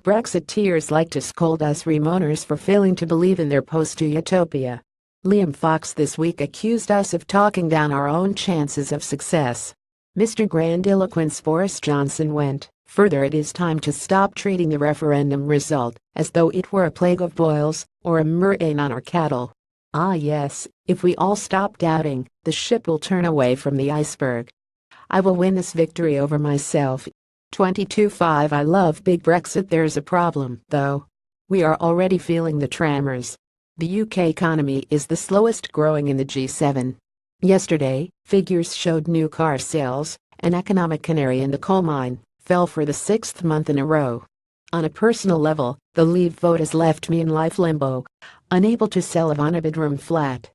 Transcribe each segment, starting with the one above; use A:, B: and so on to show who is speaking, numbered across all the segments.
A: Brexiteers like to scold us remoaners for failing to believe in their post-utopia. Liam Fox this week accused us of talking down our own chances of success. Mr. Grandiloquence Boris Johnson went further. It is time to stop treating the referendum result as though it were a plague of boils or a murrain on our cattle. Ah yes, if we all stop doubting, the ship will turn away from the iceberg. I will win this victory over myself. 22-5. I love big Brexit. There's a problem, though. We are already feeling the tremors. The UK economy is the slowest growing in the G7. Yesterday, figures showed new car sales, an economic canary in the coal mine, fell for the sixth month in a row. On a personal level, the Leave vote has left me in life limbo, unable to sell a one-bedroom flat.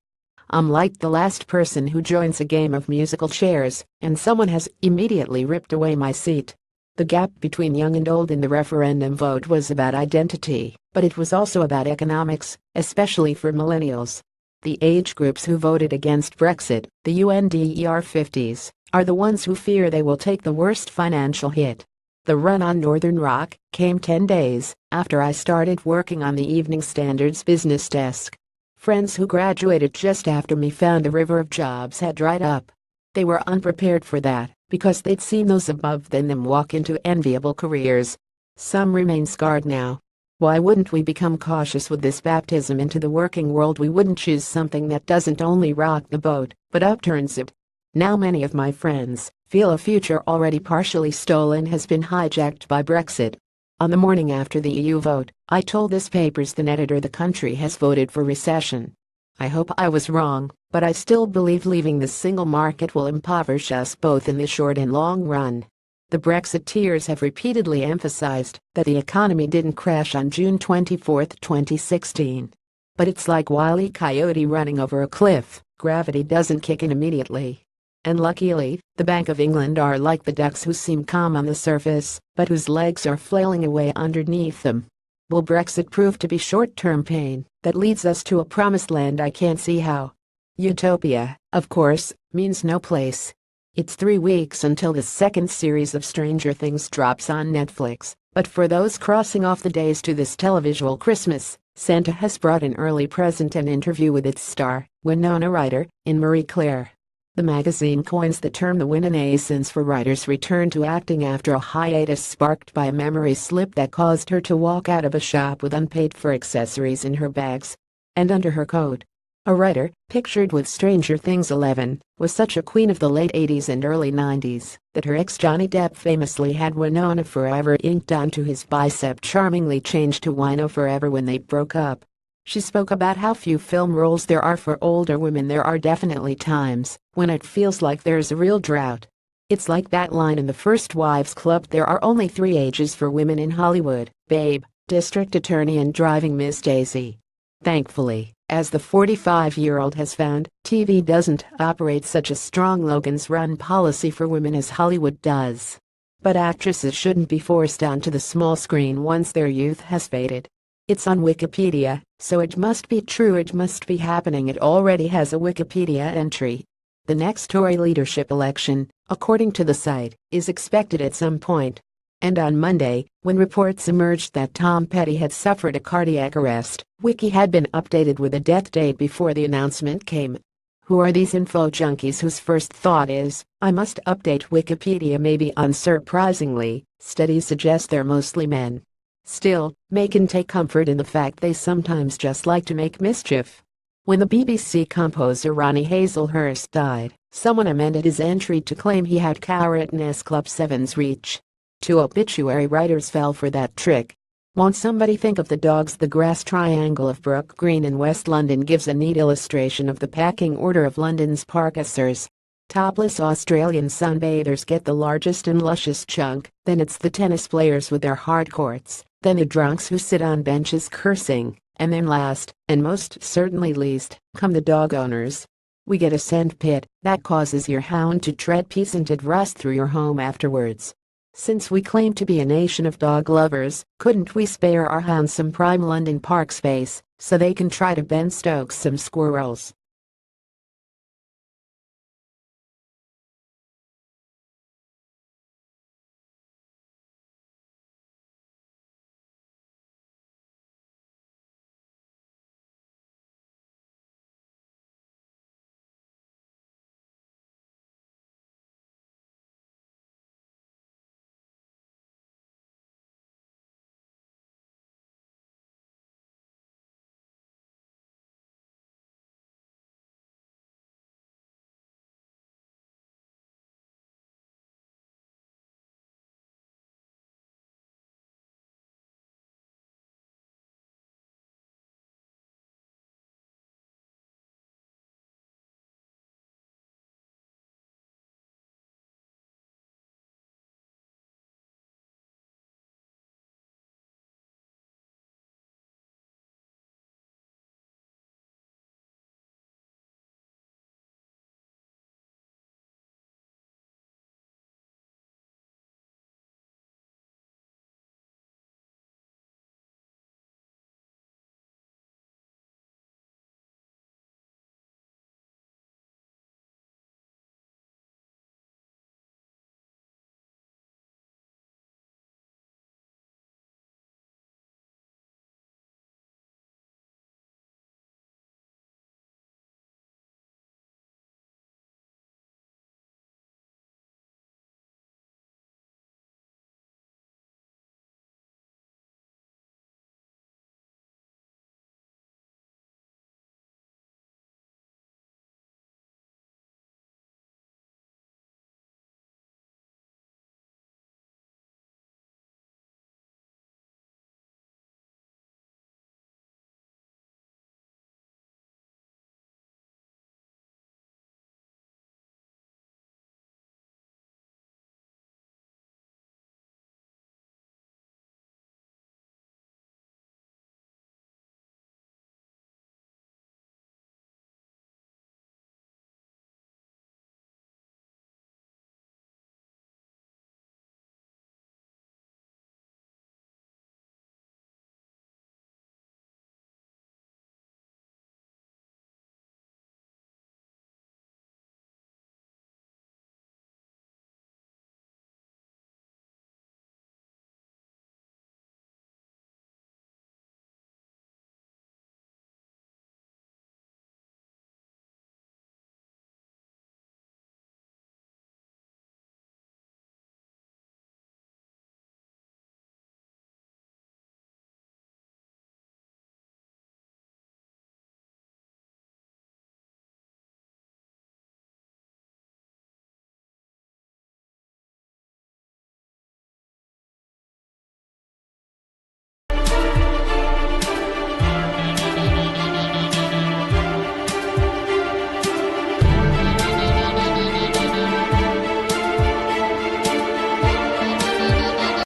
A: I'm like the last person who joins a game of musical chairs, and someone has immediately ripped away my seat. The gap between young and old in the referendum vote was about identity, but it was also about economics, especially for millennials. The age groups who voted against Brexit, the UNDER 50s, are the ones who fear they will take the worst financial hit. The run on Northern Rock came 10 days after I started working on the Evening Standard's business desk. Friends who graduated just after me found the river of jobs had dried up. They were unprepared for that, because they'd seen those above them walk into enviable careers. Some remain scarred now. Why wouldn't we become cautious with this baptism into the working world? We wouldn't choose something that doesn't only rock the boat, but upturns it. Now many of my friends feel a future already partially stolen has been hijacked by Brexit. On the morning after the EU vote, I told this paper's editor the country has voted for recession. I hope I was wrong, but I still believe leaving the single market will impoverish us both in the short and long run. The Brexiteers have repeatedly emphasized that the economy didn't crash on June 24, 2016. But it's like Wile E. Coyote running over a cliff. Gravity doesn't kick in immediately. And luckily, the Bank of England are like the ducks who seem calm on the surface, but whose legs are flailing away underneath them. Will Brexit prove to be short-term pain that leads us to a promised land? I can't see how. Utopia, of course, means no place. It's 3 weeks until the second series of Stranger Things drops on Netflix, but for those crossing off the days to this televisual Christmas, Santa has brought an early present: an interview with its star, Winona Ryder, in Marie Claire. The magazine coins the term the Winona-essence for Ryder's return to acting after a hiatus sparked by a memory slip that caused her to walk out of a shop with unpaid-for accessories in her bags and under her coat. A Ryder, pictured with Stranger Things 11, was such a queen of the late 80s and early 90s that her ex Johnny Depp famously had Winona Forever inked onto his bicep, charmingly changed to Wino Forever when they broke up. She spoke about how few film roles there are for older women. There are definitely times when it feels like there's a real drought. It's like that line in the First Wives Club: there are only 3 ages for women in Hollywood: babe, district attorney, and driving Miss Daisy. Thankfully, as the 45-year-old has found, TV doesn't operate such a strong Logan's Run policy for women as Hollywood does. But actresses shouldn't be forced onto the small screen once their youth has faded. It's on Wikipedia, so it must be true. It must be happening. It already has a Wikipedia entry. The next Tory leadership election, according to the site, is expected at some point. And on Monday, when reports emerged that Tom Petty had suffered a cardiac arrest, Wiki had been updated with a death date before the announcement came. Who are these info junkies whose first thought is, I must update Wikipedia? Maybe unsurprisingly, studies suggest they're mostly men. Still, may can take comfort in the fact they sometimes just like to make mischief. When the BBC composer Ronnie Hazelhurst died, someone amended his entry to claim he had Cowritness Club 7's reach. 2 obituary writers fell for that trick. Won't somebody think of the dogs? The grass triangle of Brook Green in West London gives a neat illustration of the packing order of London's parkessers. Topless Australian sunbathers get the largest and luscious chunk, then it's the tennis players with their hard courts, then the drunks who sit on benches cursing, and then last, and most certainly least, come the dog owners. We get a sand pit that causes your hound to tread pea-scented rust through your home afterwards. Since we claim to be a nation of dog lovers, couldn't we spare our hounds some prime London park space so they can try to Ben Stokes some squirrels?